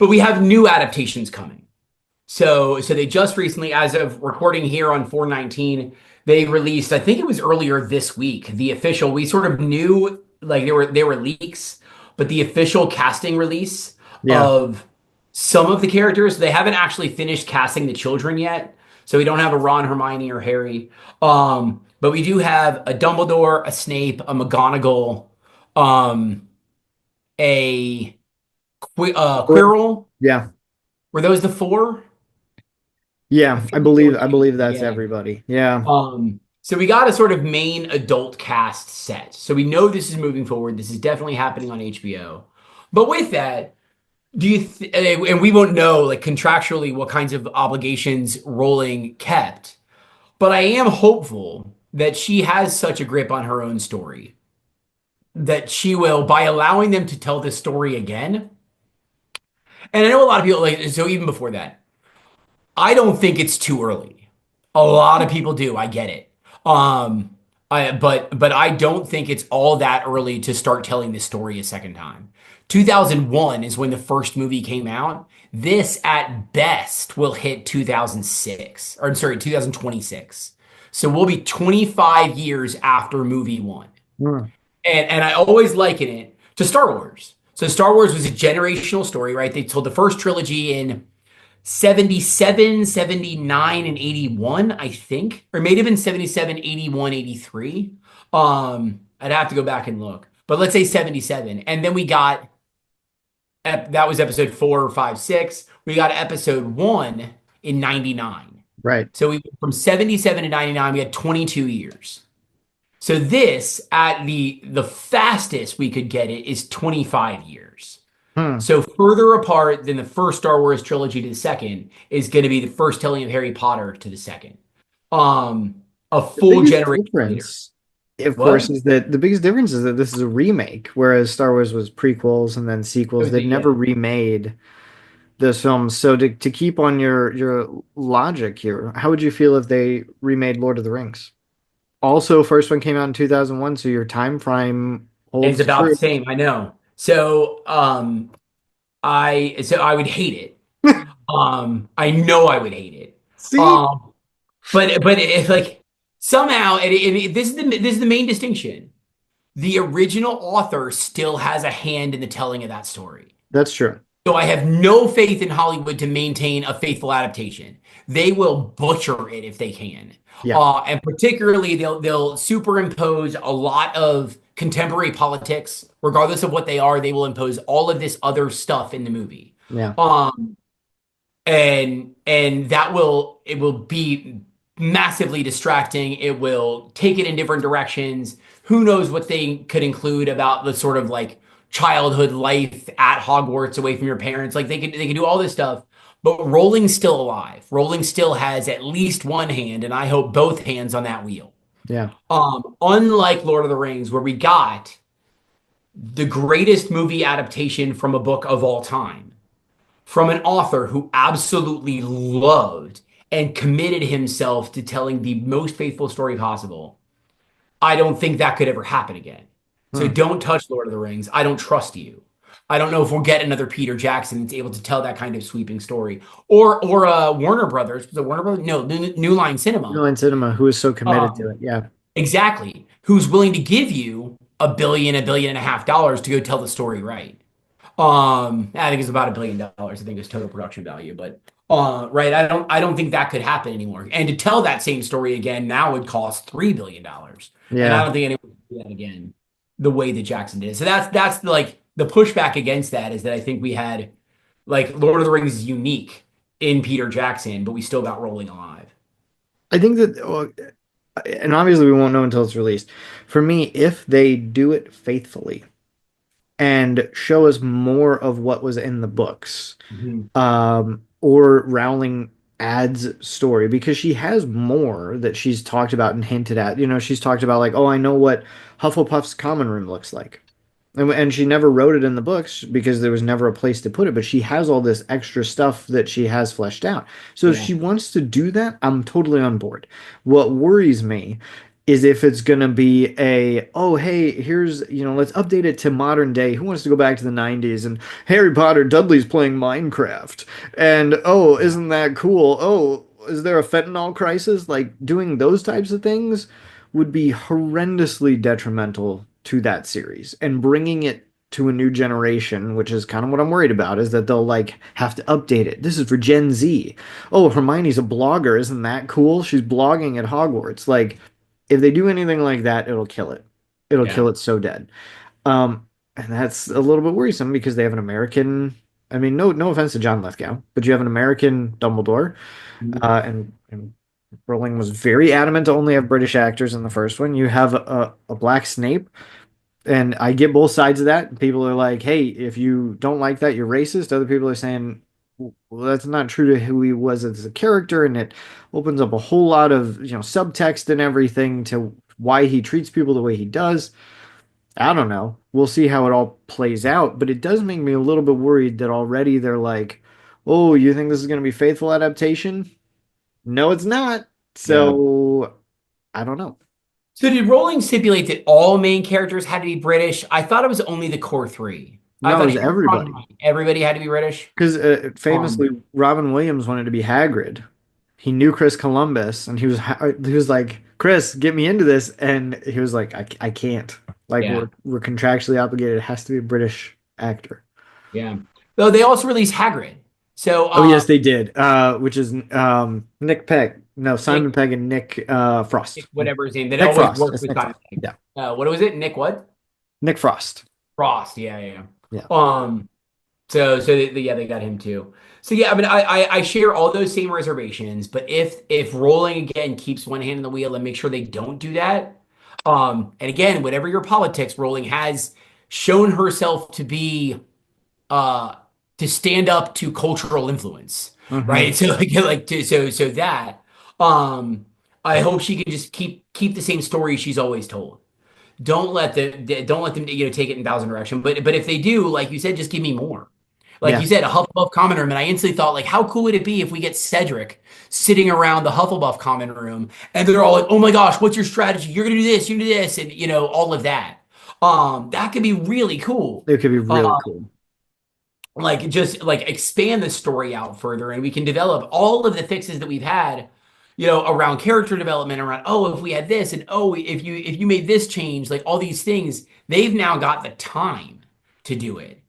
but we have new adaptations coming. So they just recently, as of recording here on 4/19, they released, I think it was earlier this week, the official. We sort of knew like they were leaks, but the official casting release Yeah. of some of the characters, they haven't actually finished casting the children yet. So we don't have a Ron, Hermione, or Harry. But we do have a Dumbledore, a Snape, a McGonagall, um, a Or- Quirrell. Yeah. Were those the four? I Yeah. feel like they were I two. believe that's Yeah. everybody. Yeah. So we got a sort of main adult cast set. So we know this is moving forward. This is definitely happening on HBO. But with that, and we won't know like contractually what kinds of obligations Rowling kept, but I am hopeful that she has such a grip on her own story that she will, by allowing them to tell this story again. And I know a lot of people like, so even before that, I don't think it's too early. A lot of people do. I get it. Um, but I don't think it's all that early to start telling this story a second time. 2001 is when the first movie came out. This at best will hit 2006, or I'm sorry, 2026. So we'll be 25 years after movie one. Hmm. And I always liken it to Star Wars. So Star Wars was a generational story, right? They told the first trilogy in 77, 79, and 81, I think. Or it may have been 77, 81, 83. I'd have to go back and look. But let's say 77. And then we got that was episode 4, 5, 6. We got episode 1 in 99. Right. So we went from 77 to 99, we had 22 years. So this at the fastest we could get it is 25 years. Hmm. So further apart than the first Star Wars trilogy to the second is going to be the first telling of Harry Potter to the second. A The full biggest generation later. difference, of What? course, is that the biggest difference is that this is a remake, whereas Star Wars was prequels and then It sequels. was They've yeah. never remade those films. So to keep on your logic here, how would you feel if they remade Lord of the Rings? Also, first one came out in 2001, so your time frame It's holds about the true. same. I know. So I would hate it. I know I would hate it. See? Um, but if like somehow this is the main distinction. The original author still has a hand in the telling of that story. That's true. So I have no faith in Hollywood to maintain a faithful adaptation. They will butcher it if they can. Yeah. And particularly they'll superimpose a lot of contemporary politics, regardless of what they are. They will impose all of this other stuff in the movie. Yeah. Um, and it will be massively distracting. It will take it in different directions. Who knows what they could include about the sort of like childhood life at Hogwarts away from your parents. Like they could do all this stuff, but Rowling's still alive. Rowling still has at least one hand, and I hope both hands on that wheel. Yeah. Unlike Lord of the Rings, where we got the greatest movie adaptation from a book of all time, from an author who absolutely loved and committed himself to telling the most faithful story possible. I don't think that could ever happen again. So Hmm. don't touch Lord of the Rings. I don't trust you. I don't know if we'll get another Peter Jackson that's able to tell that kind of sweeping story, or Warner Brothers. Was it Warner Brothers? No, New Line New Cinema. Line Cinema, who is so committed to Um, it. Yeah. exactly. Who's willing to give you a billion and a half dollars to go tell the story right? I think it's about $1 billion. I think it's total production value, but right. I don't think that could happen anymore. And to tell that same story again now would cost $3 billion, and I Yeah. don't think anyone can do that again the way that Jackson did. So that's like the pushback against that is that I think we had like Lord of the Rings is unique in Peter Jackson, but we still got Rolling alive. I think that, well, and obviously we won't know until it's released. For me, if they do it faithfully and show us more of what was in the books, Mhm. or Rowling adds story because she has more that she's talked about and hinted at. You know, she's talked about like, oh, I know what Hufflepuff's common room looks like. And she never wrote it in the books because there was never a place to put it, but she has all this extra stuff that she has fleshed out. So if Yeah. she wants to do that, I'm totally on board. What worries me is if it's gonna be a, oh hey, here's, let's update it to modern day. Who wants to go back to the 90s? And Harry Potter, Dudley's playing Minecraft. And oh, isn't that cool? Oh, is there a fentanyl crisis? Like doing those types of things would be horrendously detrimental to that series. And bringing it to a new generation, which is kind of what I'm worried about, is that they'll like have to update it. This is for Gen Z. Oh, Hermione's a blogger. Isn't that cool? She's blogging at Hogwarts. Like, if they do anything like that, it'll kill it. It'll Yeah. kill it so dead. And that's a little bit worrisome because they have an American. I mean, no offense to John Lithgow, but you have an American Dumbledore, Mhm. and Rowling was very adamant to only have British actors in the first one. You have a black Snape, and I get both sides of that. People are like, "Hey, if you don't like that, you're racist." Other people are saying, "Well, that's not true to who he was as a character," and it opens up a whole lot of subtext and everything to why he treats people the way he does. I don't know. We'll see how it all plays out, but it does make me a little bit worried that already they're like, "Oh, you think this is going to be faithful adaptation?" No, it's not. Yeah. So I don't know. So did Rowling stipulate that all main characters had to be British? I thought it was only the core three. I No, it thought was Harry, Ron, and everybody. Hermione, everybody had to be British. Because Um, famously, Robin Williams wanted to be Hagrid. He knew Chris Columbus, and he was like, "Chris, get me into this," and he was like, I can't. Like yeah, we're contractually obligated. It has to be a British actor." yeah. Though they also released Hagrid. So Oh yes, they did. Which is Nick Pegg. No, Simon Nick, Pegg and Nick Frost. whatever his name, that Nick always Frost. worked It's with Nick Simon Frost. Pegg. Yeah, What was it? Nick what? Nick Frost. Frost. Yeah, yeah, yeah. Yeah, So yeah, they got him too. So yeah, I mean, I share all those same reservations, but if Rowling again keeps one hand in the wheel and make sure they don't do that, and again, whatever your politics, Rowling has shown herself to be uh to stand up to cultural influence, hmm right? So so that um I hope she can just keep the same story she's always told. Don't let them take it in thousand direction. But if they do, like you said, just give me more. Like yeah. you said, a Hufflepuff common room, and I instantly thought, like, how cool would it be if we get Cedric sitting around the Hufflepuff common room, and they're all like, "Oh my gosh, what's your strategy? You're gonna do this, you're gonna do this," and all of that. That could be really cool. It could be Uh, really cool. like just like expand the story out further, and we can develop all of the fixes that we've had around character development, around, oh, if we had this, and oh, if you made this change, like all these things, they've now got the time to do it.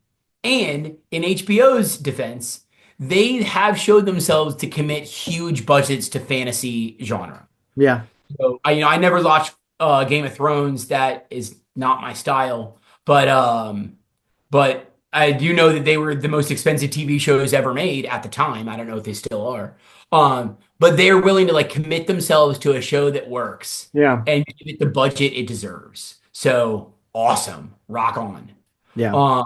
And in HBO's defense, they have showed themselves to commit huge budgets to fantasy genre. Yeah, So I never watched Game of Thrones. That is not my style. But I do know that they were the most expensive TV shows ever made at the time. I don't know if they still are. But they're willing to like commit themselves to a show that works yeah, and give it the budget it deserves. So awesome. Rock on. yeah. Um,